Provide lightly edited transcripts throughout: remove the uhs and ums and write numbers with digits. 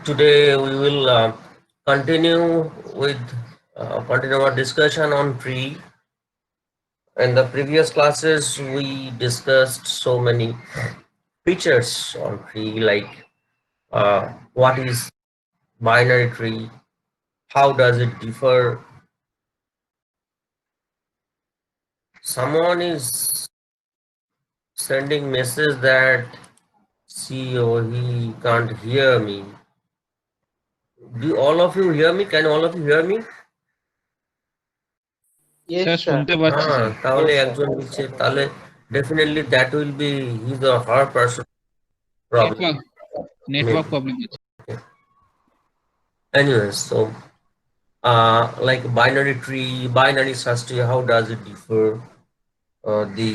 Today we will continue with continue our discussion on tree. In the previous classes, we discussed so many features on tree, like what is binary tree, how does it differ. Someone is sending message that CEO he can't hear me. Do all of you hear me? Can all of you hear me? Sir Yes, sir. শুনতে পাচ্ছি sir তাহলে Yes, sir. একজন লিখছে, তাহলে definitely that will be his or her personal problem. Network Maybe. Problem আছে Anyways, so like binary tree, binary search tree, how does it differ? The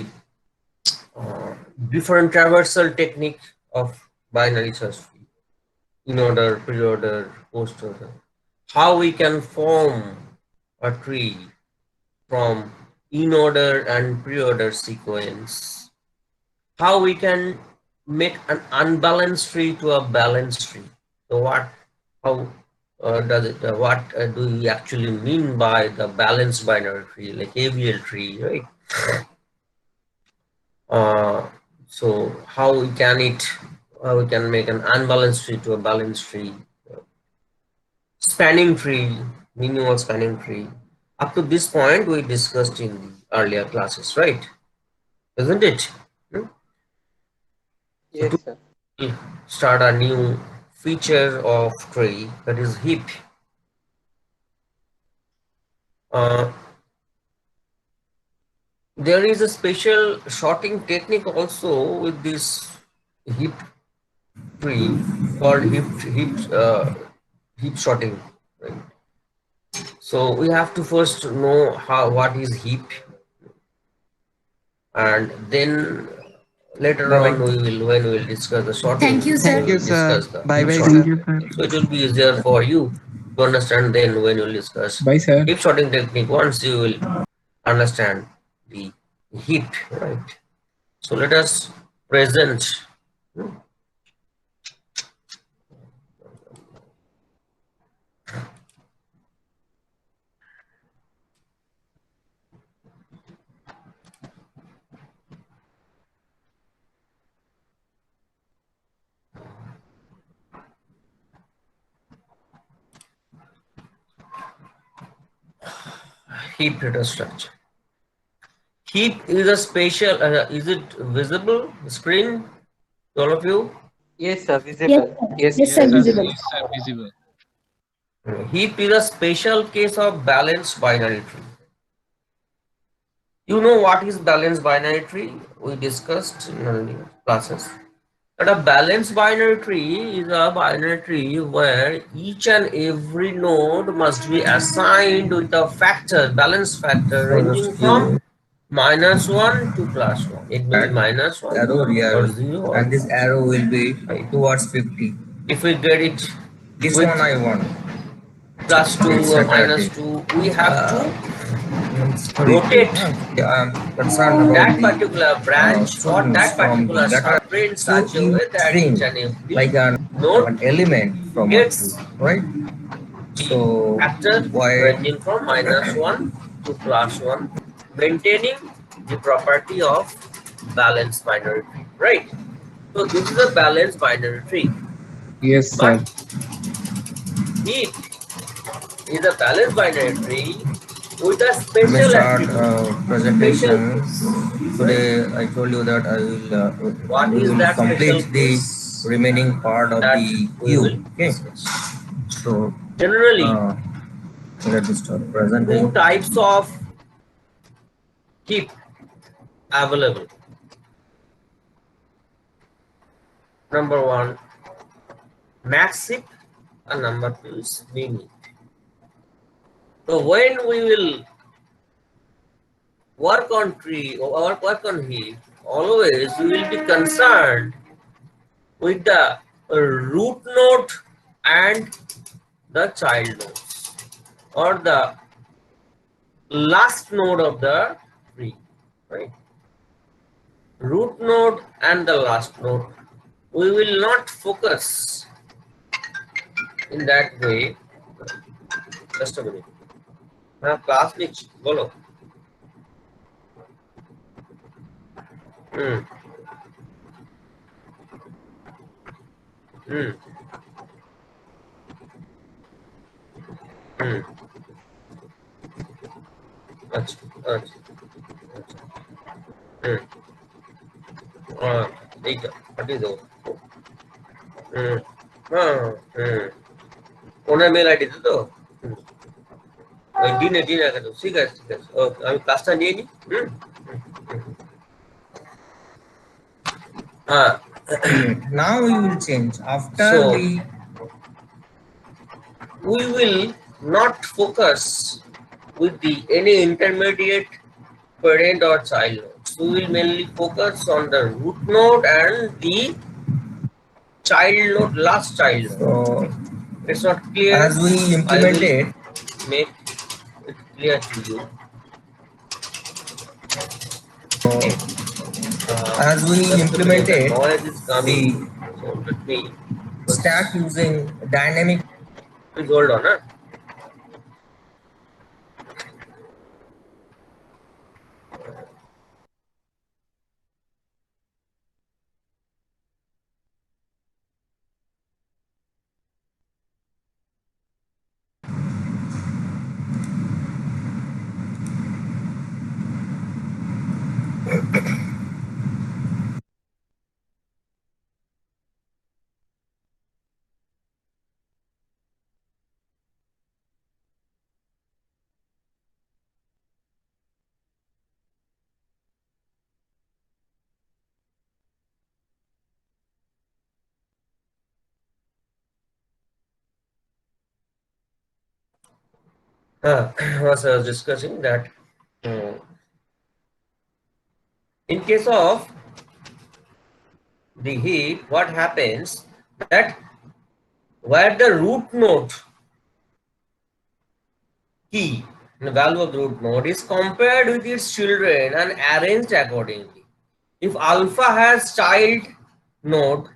different traversal technique of binary search tree, in order, pre-order, post-order. How we can form a tree from in order and pre-order sequence. How we can make an unbalanced tree to a balanced tree. So how does it, what do we actually mean by the balanced binary tree, like AVL tree, right? So how we can make an unbalanced tree to a balanced tree. Spanning tree, minimal spanning tree. Up to this point we discussed in the earlier classes, right? Isn't it? Hmm? So Yes, sir. to start a new feature of tree, that is heap. Uh, there is a special sorting technique also with this heap tree called heap sorting. Right? So we have to first know what is heap, and then later Bye on bye. when we will discuss the sorting. Thank you, We sir. Thank you, will sir. discuss the Bye heap bye, sorting. sir. Thank you, sir. So it will be easier for you to understand then when you will discuss by sir heap sorting technique. Once you will understand the heap, right? So let us present heap data structure. Heap is a spatial. Is it visible screen to all of you? Yes, sir. Yes, Visible. sir. Yes, Yes, yes sir. visible. Sir Visible. Yes sir visible Heap is a special case of balanced binary tree. You know what is balanced binary tree? We discussed in earlier classes. But a balanced binary tree is a binary tree where each and every node must be assigned with a factor, balance factor ranging from -1 to +1. It may be -1 Arrow here, or 0 or and this arrow will be right. towards 50. If we get it This with one I want. +2 It's or a 30. -2, we have to Rotate. rotate I'm concerned about that the particular branch or students that from the particular lateral subtree in to such a way that string each and every like node an element from a tree, gets right? the So factor why ranging from -1 to +1, maintaining the property of balanced binary tree, right? So this is a balanced binary tree, yes sir but heap is a balanced binary tree with a we may special start attribute, special presentation. case, right? Today I told you that What we is will that special complete the case remaining part of that the we cube. will Okay, discuss? so Generally, uh, let me start two presenting. types of heap available. Number one, max heap, and number two is min heap. So when we will work on tree or work on heap, always we will be concerned with the root node and the child nodes, or the last node of the tree, right? Root node and the last node. We will not focus in that way. Just a minute. Now class which bolo. Hmm. Hmm. Hmm. अच्छा अच्छा hmm. ठीक है हटी दो hmm. हाँ ওনার mail ID তো ওই দিনে দিনে কেন ঠিক আছে ঠিক আছে ওকে আমি ক্লাসটা নিয়ে নিই হ্যাঁ Okay, now we will change. After so we we will not focus with the any intermediate parent or child nodes. We will mainly focus on the root node and the child node, last child node. so It's not clear. as we I will implemented make it clear to you. Okay. so as we Just a minute. The implemented noise is coming. the So let me stack just using dynamic. please hold on. Huh? As I was discussing that uh, in case of the heap, what happens that where the root node key, the value of the root node is compared with its children and arranged accordingly. If alpha has child node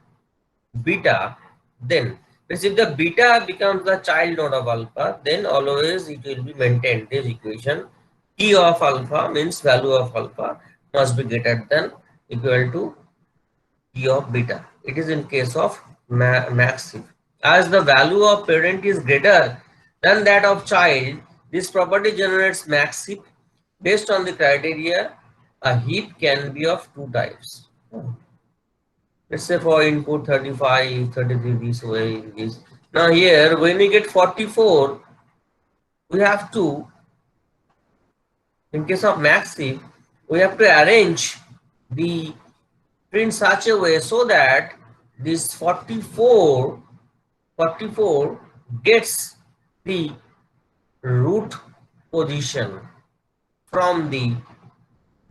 beta, then if the beta becomes the child node of alpha, then always it will be maintained this equation. Key of alpha means value of alpha must be greater than equal to key of beta. It is in case of max. As the value of parent is greater than that of child, this property generates max heap. Based on the criteria, a heap can be of two types. Let's say for input 35, 33, this way it is. Now here, when we get 44, we have to, in case of max heap, we have to arrange the in such a way so that this 44 gets the root position from the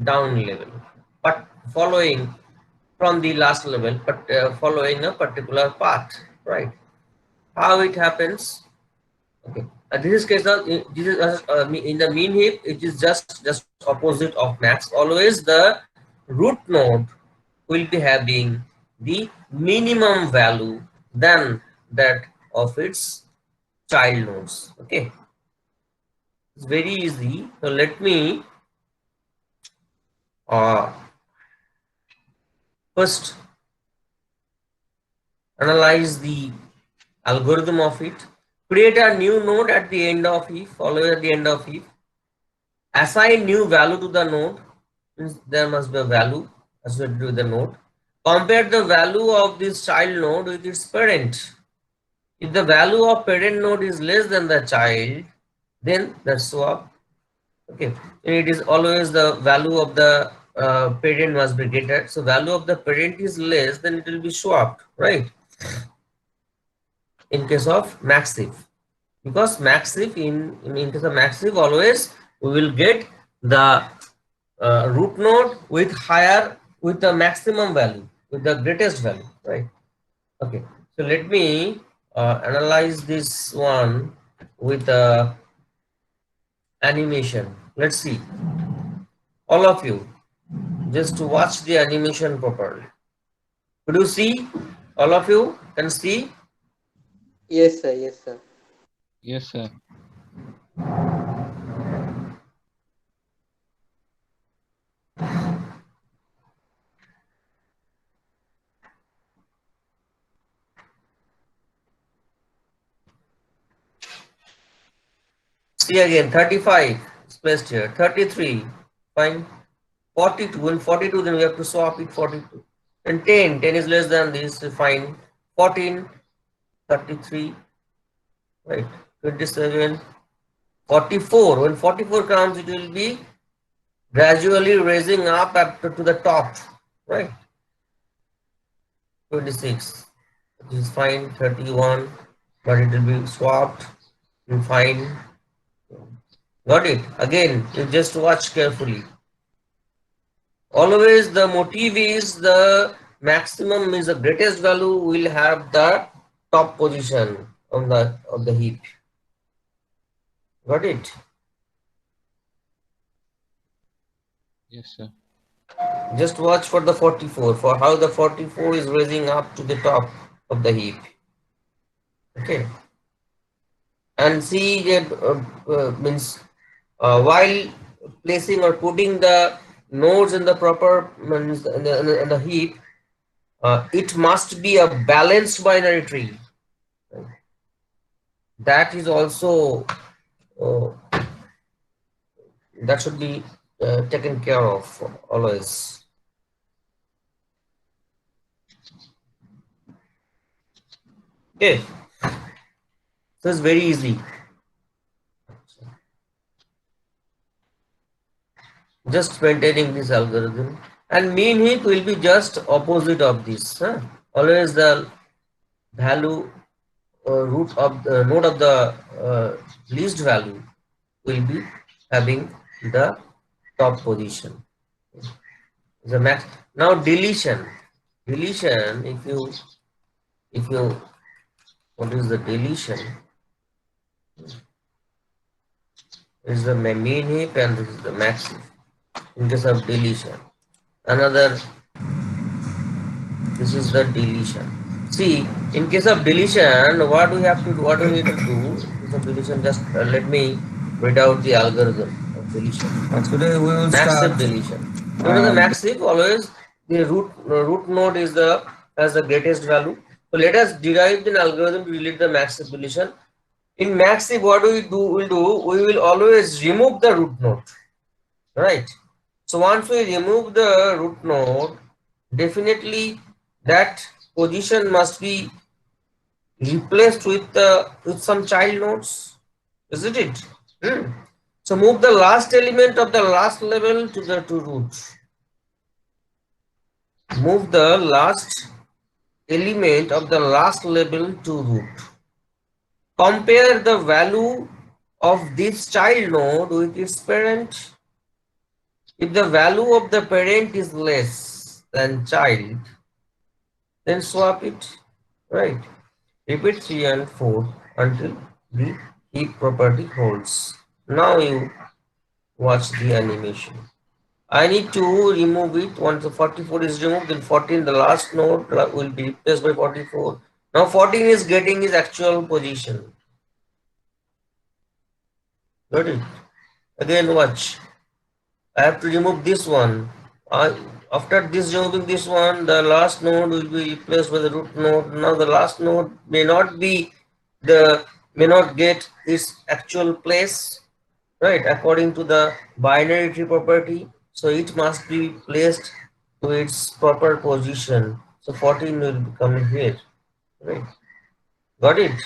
down level, but following from the last level, but following a particular path, right? How it happens? Okay, this is case of this is in the mean heap. It is just opposite of max. Always the root node will be having the minimum value than that of its child nodes. Okay, it's very easy. So let me uh, first analyze the algorithm of it. Create a new node at the end of heap. Follow at the end of heap. Assign new value to the node. Means there must be a value associated with the node. Compare the value of this child node with its parent. If the value of parent node is less than the child, then the swap. Okay, it is always the value of the parent must be greater. So value of the parent is less, then it will be swapped, right? In case of maxive, because maxive in case of maxive, always we will get the root node with higher with the maximum value with the greatest value, right? Okay, so let me analyze this one with animation. Let's see, all of you, just to watch the animation properly. Could you see? All of you can see? Yes, sir. Yes, sir. Yes, sir. See again, 35 is placed here, 33, fine. 42, and 42, then we have to swap it 42. And 10, 10 is less than this, fine. 14, 33, right? 27, 44. When 44 comes, it will be gradually raising up to the top, right? 26, which is fine. 31, but it will be swapped and fine. Got it? Again, you just watch carefully. Always the motive is the maximum is the greatest value will have the top position on the of the heap. Got it? Yes, sir. Just watch for the 44, for how the 44 is raising up to the top of the heap. Okay, and see that means while placing or putting the nodes in the proper means in the heap, it must be a balanced binary tree. That is also uh, that should be taken care of always. Okay, so it's very easy. Just maintaining this algorithm, and mean heap will be just opposite of this. Huh? Always the value root of the node of the least value will be having the top position. The max. Now deletion. Deletion. If you what is the deletion? This is the mean heap and this is the max heap. In case of deletion, another. This is the deletion. See, in case of deletion, what we have to do, what we need to do, in case of deletion, just let me read out the algorithm of deletion. Today we will Maxive start. deletion. You know the maxive always the root node is the has the greatest value. So let us derive an algorithm to delete the maxive deletion. In maxive, what do? We will always remove the root node, right? So once we remove the root node, definitely that position must be replaced with some child nodes, isn't it? Hmm. So move the last element of the last level to the to root. Move the last element of the last level to root. Compare the value of this child node with its parent. If the value of the parent is less than child, then swap it, right? Repeat 3 and 4 until the heap property holds. Now you watch the animation. I need to remove it. Once the 44 is removed, then 14, the last node will be replaced by 44. Now 14 is getting his actual position. Got it? Again watch. I have to remove this one. After this removing this one, the last node will be replaced by the root node. Now the last node may not get its actual place, right? According to the binary tree property, so it must be placed to its proper position. So 14 will become here, right? Got it?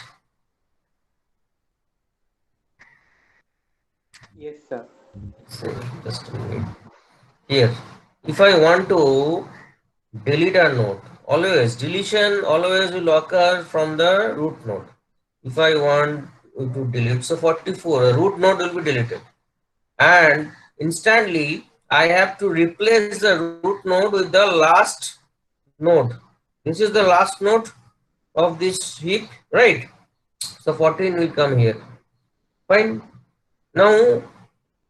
Yes, sir. So just a minute. Here, if I want to delete a node, always deletion always will occur from the root node. If I want to delete, so 44, a root node will be deleted, and instantly I have to replace the root node with the last node. This is the last node of this heap, right? So 14 will come here. Fine. Now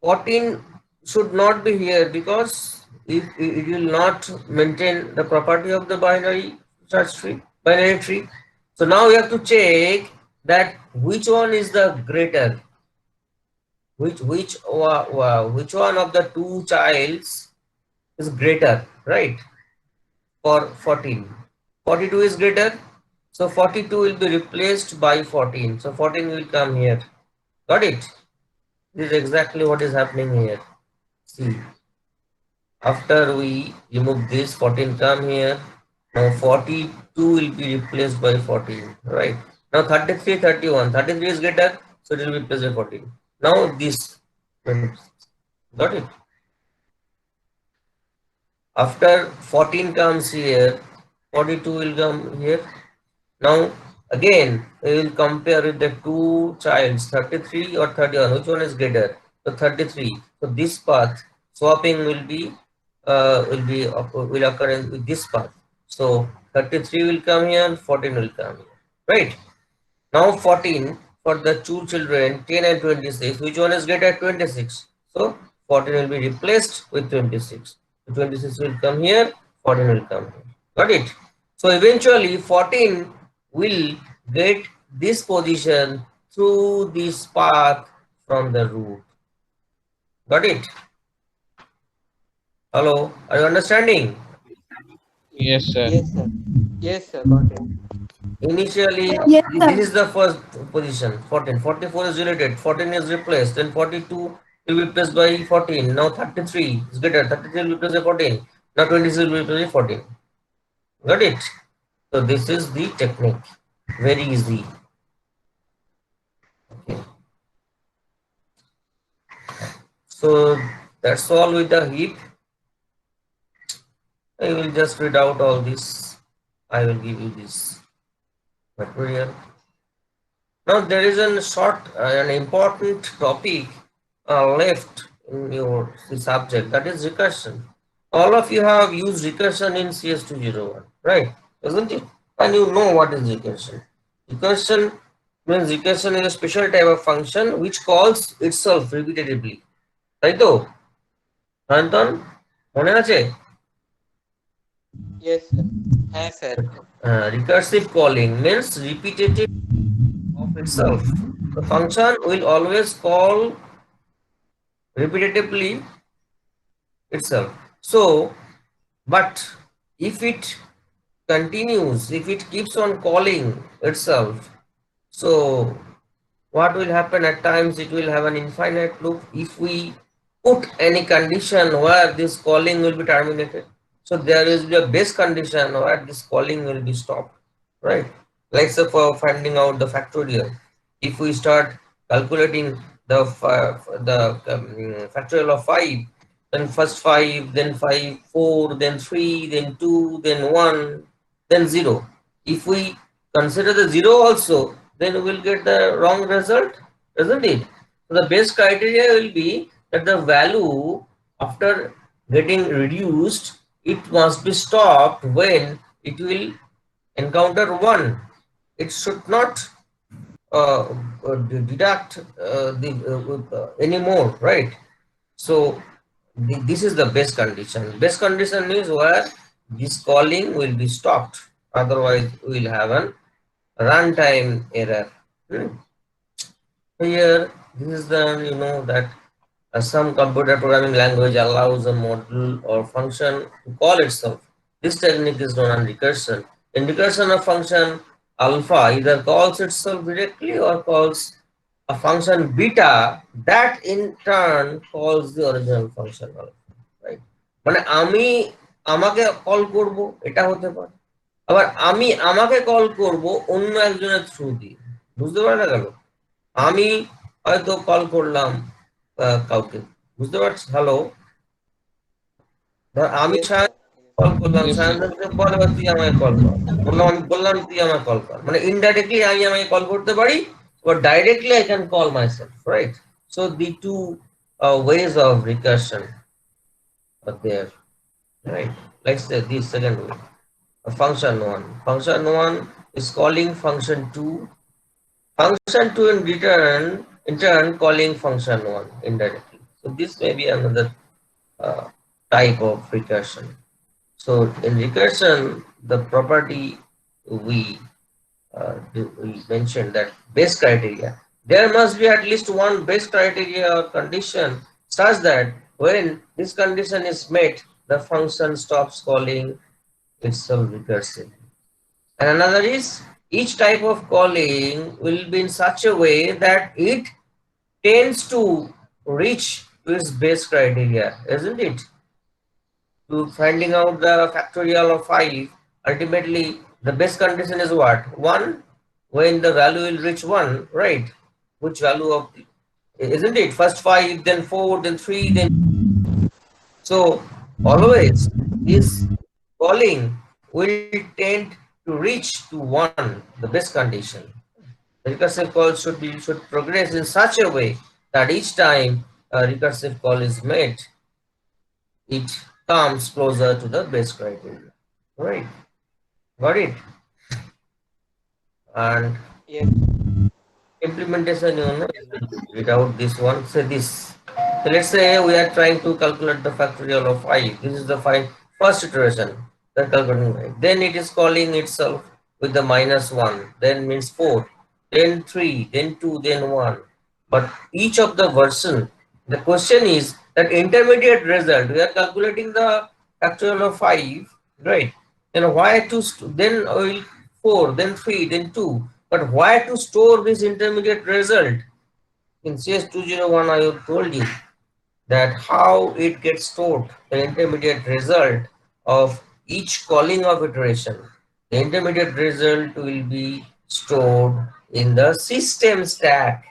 14 should not be here because if it will not maintain the property of the binary search tree, binary tree. So now we have to check that which one is the greater, which one of the two childs is greater, right? For 14, 42 is greater, so 42 will be replaced by 14, so 14 will come here. Got it? This is exactly what is happening here. See, after we remove this, 14 come here. Now 42 will be replaced by 14, right? Now 33, 31. 33 is greater, so it will be replaced by 14. Now this, got it? After 14 comes here, 42 will come here. Now again, we will compare with the two childs, 33 or 31. Which one is greater? So 33. So this path swapping will occur in with this path. So 33 will come here, 14 will come here. Right? Now 14 for the two children, 10 and 26. Which one is greater? 26. So 14 will be replaced with 26. So 26 will come here, 14 will come here. Got it? So eventually 14 will get this position through this path from the root. Got it? Hello, are you understanding? Yes, sir. Yes, sir. Yes, sir. Got it. Initially, Yes, this sir. is the first position, 14. 44 is deleted, 14 is replaced, then 42 will be replaced by 14. Now 33 is greater, 33 will be replaced by 14. Now 26 will be replaced by 14. Got it? So this is the technique. Very easy. Okay. So that's all with the heap. I will just read out all this. I will give you this material. Now there is a short, an important topic left in your subject, that is recursion. All of you have used recursion in CS201, right? Isn't it? And you know what is recursion. Recursion means recursion is a special type of function which calls itself repetitively. Right? Though, Anton, মনে আছে? Yes, sir. Yes, sir. Recursive calling means repetitive of itself. The function will always call repetitively itself. So, but if it continues, if it keeps on calling itself, so what will happen at times? It will have an infinite loop if we put any condition where this calling will be terminated. So there is a base condition where this calling will be stopped, right? Like say for finding out the factorial, if we start calculating the factorial of 5, then first 5, then 5, 4, then 3, then 2, then 1, then 0. If we consider the 0 also, then we will get the wrong result, isn't it? So the base criteria will be that the value after getting reduced, it must be stopped when it will encounter 1. It should not deduct anymore, right? So this is the base condition. Base condition is where this calling will be stopped. Otherwise, we will have an runtime error. Here, this is the, you know, that some computer programming language allows a model or function to call itself. This technique is known as recursion. In recursion, a function alpha either calls itself directly or calls a function beta that in turn calls the original function alpha. Right? মানে আমি আমাকে call করব এটা হতে পারে, আবার আমি আমাকে কল করব অন্য একজনের থ্রু দিয়ে। বুঝতে পারা গেল? আমি হয়তো কল করলাম কাউকে, বুঝতে পারছি? হ্যালো, ধর আমি Yes, sir. সায়ন কল করলাম, Yes, sir. সায়নকে বলে এবার তুই আমাকে কল কর, বললাম, আমি বললাম তুই আমাকে কল কর, মানে ইনডাইরেক্টলি আমি আমাকে কল করতে পারি, but directly I can call myself, right? So the two ways of recursion are there, right? Let's say the second way, function one. Function one is calling function two. Function 2 in turn calling function 1 indirectly. So this may be another uh, type of recursion. So in recursion, the property we we mentioned that base criteria. There must be at least one base criteria or condition such that when this condition is met, the function stops calling itself recursive. And another is each type of calling will be in such a way that it tends to reach to its base criteria, isn't it? To finding out the factorial of 5, ultimately the best condition is what? 1, when the value will reach 1, right? Which value of, isn't it? First 5, then 4, then 3, then. So always this calling will tend to reach to 1, the best condition. The recursive call should progress in such a way that each time a recursive call is made, it comes closer to the base criteria. Right? Got it? And Yes. implementation, without this one, say this. So let's say we are trying to calculate the factorial of 5. This is the first iteration. Then calculating 5. Then it is calling itself with the -1. Then means 4. Then 3. Then 2. Then 1. But each of the version, the question is that intermediate result. We are calculating the factorial of 5, right? Then why to then 4, then 3, then 2. But why to store this intermediate result? In CS201, I have told you that how it gets stored, the intermediate result of each calling of iteration. The intermediate result will be stored in the system stack.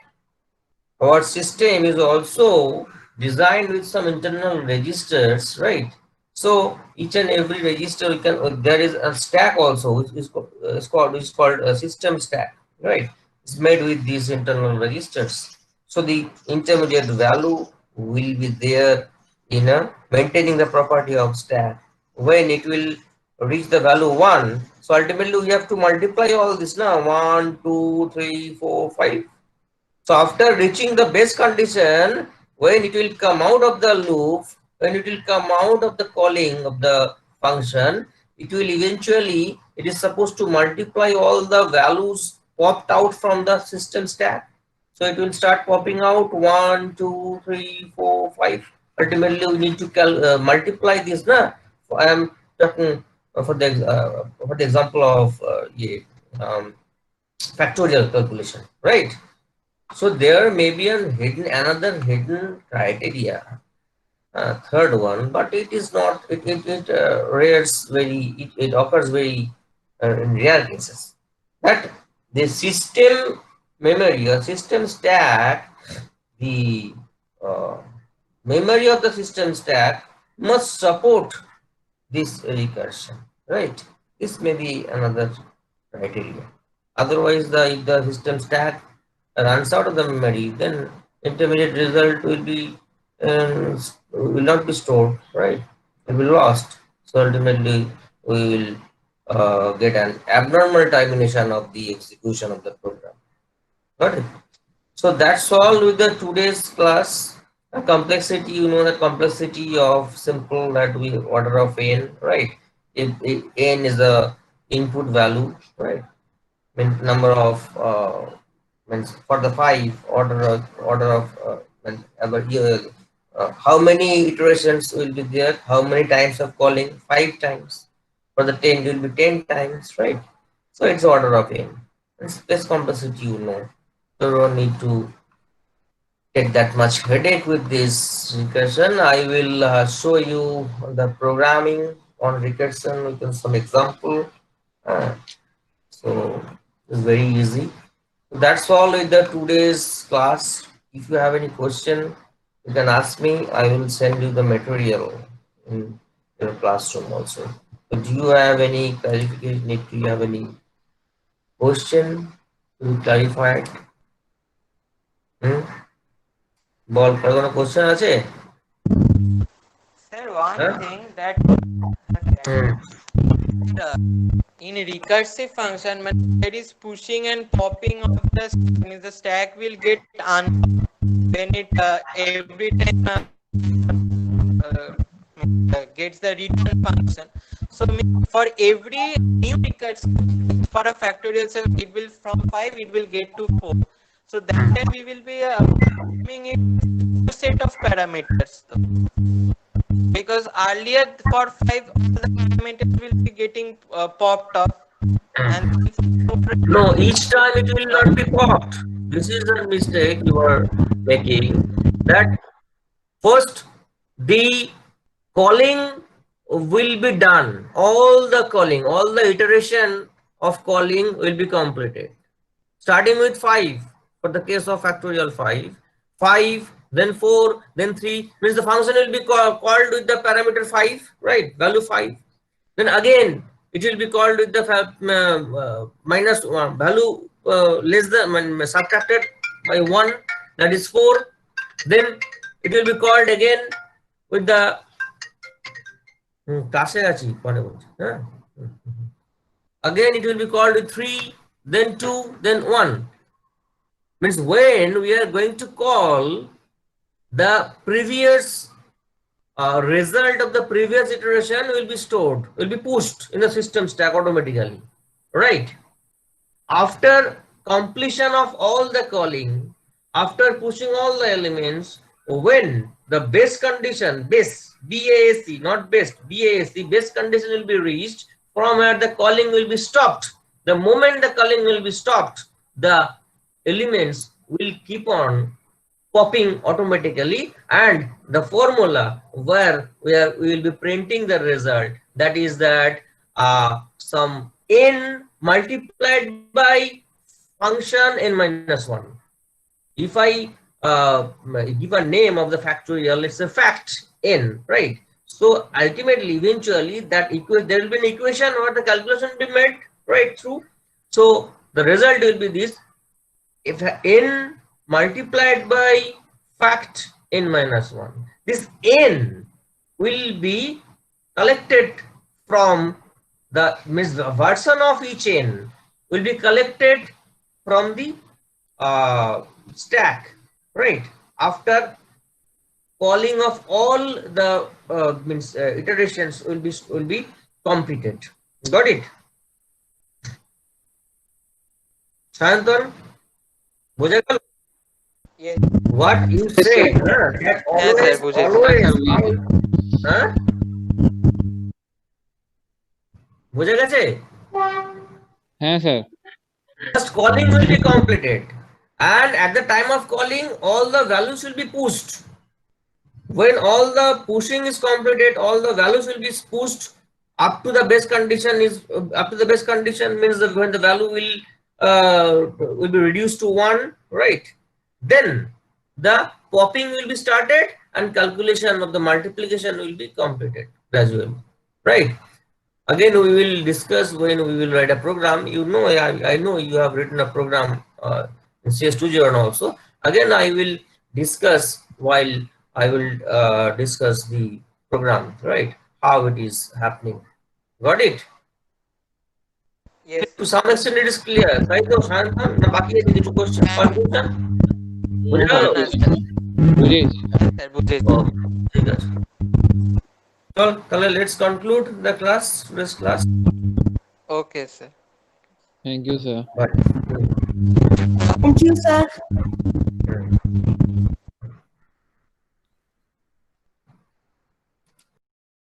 Our system is also designed with some internal registers, right? So each and every register we can there is a stack also which is called a system stack, right? It's made with these internal registers. So the intermediate value will be there in a maintaining the property of stack. When it will reach the value 1, so ultimately we have to multiply all this now 1, 2, 3, 4, 5. So after reaching the base condition, when it will come out of the loop, when it will come out of the calling of the function, it will eventually, it is supposed to multiply all the values popped out from the system stack. So it will start popping out 1, 2, 3, 4, 5. Ultimately, we need to multiply this. I am talking for the example of factorial calculation, right? So there may be another hidden criteria, third one, but it is not. It occurs very in rare cases. That the system memory or system stack, the uh, memory of the system stack must support this recursion, right? This may be another criteria. Otherwise, if the system stack runs out of the memory, then intermediate result will not be stored, right? It will be lost. So ultimately, we will get an abnormal termination of the execution of the program. Got it? So that's all with the today's class. Complexity, the complexity of simple that we order of n, right? If n is the input value, right? Means number of means for the 5 how many iterations will be there? How many times of calling? 5 times. For the 10 it will be 10 times, right? So it's order of n. And space complexity, you don't need to take that much headache with this recursion. I will show you the programming on recursion with some example. Uh, so it's very easy. That's all with the today's class. If you have any question, you can ask me. I will send you the material in your classroom also. So do you have any clarification? Do you have any question to clarify? বল কার কোনো question আছে? Sir, one হ্যাঁ? thing that hmm, in recursive function, that is pushing and popping of the stack, means the stack will get when it every time gets the return function. So for every new recursive for a factorial cell, it will from 5 it will get to 4. So that time we will be assuming it new set of parameters, because earlier for 5 all the parameters will be getting popped off, and No, each time it will not be popped. This is the mistake you are making. That first the calling will be done. All the calling, all the iteration of calling will be completed. Starting with 5 for the case of factorial 5, 5, then 4, then 3, means the function will be called with the parameter 5, right? Value 5. Then again it will be called with the minus 1 value less than subtracted by 1, that is 4. Then it will be called again with the again it will be called with 3, then 2, then 1. Means when we are going to call the previous result of the previous iteration will be stored, will be pushed in the system stack automatically, right? After completion of all the calling, after pushing all the elements, when the base condition, base BASC, not best BASC, base condition will be reached, from where the calling will be stopped. The moment the calling will be stopped, the elements will keep on popping automatically, and the formula where we will be printing the result, that is that some n multiplied by function n minus 1. If I give a name of the factorial, it's a fact n, right? So ultimately, eventually, that there will be an equation where the calculation will be made right through. So the result will be this: if n multiplied by fact n minus 1, this n will be collected from the version of each n will be collected from the stack, right? After calling of all the iterations will be completed. Got it? Sayantan, বুঝে গেল? Yes. What you said, that always, বুঝে গেছে? হ্যাঁ sir. Just calling will be completed, and at the time of calling all the values will be pushed. When all the pushing is completed, all the values will be pushed up to the base condition. Is up to the base condition means that when the value will be reduced to 1, right? Then the popping will be started and calculation of the multiplication will be completed gradually, right? Again, we will discuss when we will write a program. You know, I know you have written a program in CS2 also. Again, I will discuss while I will discuss the program, right? How it is happening. Got it? Yes. To some extent, it is clear. Right? So, Shantan, na baki hai kichu question, confusion? বুঝে গেল? বুঝেছি। ঠিক আছে। চল তাহলে let's conclude the class, today's class. Okay, sir. Thank you, sir. Bye. Thank you, sir.